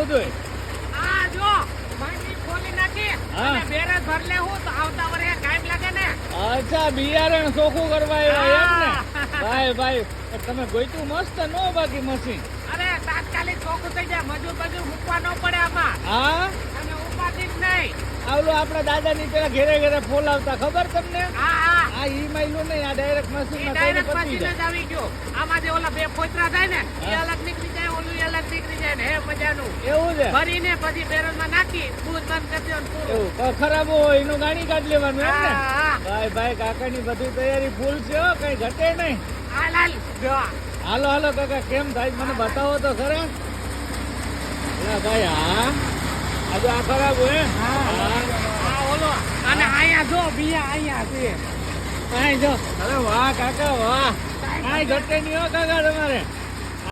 બધું? આ જો માટી ખોલી નાખી અને બેરજ ભર લેવું તો આવતા વર્ષે કામ લાગે ને. અચ્છા, બિયારણ ચોખ્ખું કરવા આવ્યા એમ ને? ભાઈ ભાઈ તમે ગોઈતું મસ્ત નો બાકી મશીન. અરે તાત્કાલિક ચોખ્ખું થઈ જાય, મજૂર મૂકવા ન પડે આમાં. હા, અને ઉપાધિ જ નહીં. આવલો આપણા દાદાની પેલા ઘેરે ઘેરે ફોલ આવતા, ખબર તમને? હા આ ઈ માઈલું નહીં, આ ડાયરેક્ટ મશીન માં ડાયરેક્ટ મશીન જ આવી ગયો. આમાં જે ઓલા બે પોતરા થાય ને એ અલગ નીકળી જાય, ઓલું અલગ નીકળી જાય ને. હે મજાનું. એવું છે? ભરીને પછી બેરલ માં નાખી દૂધ બંધ કરી દેવાનું પૂરું. એવું ખરાબ હોય એનું ગાડી કાઢી લેવાનું એમ ને? હા. ભાઈ ભાઈ કાકાની બધી તૈયારી ફૂલ છે હો, કઈ ઘટે નહીં. હાલ હાલ જો હાલો હાલો કાકા, કેમ થાય મને બતાવો તો ખરા. ભાઈ હા, આજે આ ખરાબ હોય. આ ઓલો અને અહીંયા જો બિયા અહીંયા છે. કાંઈ જો. અરે વાહ કાકા વાહ, કાંઈ ઘટે નહીં હો કાકા તમારે.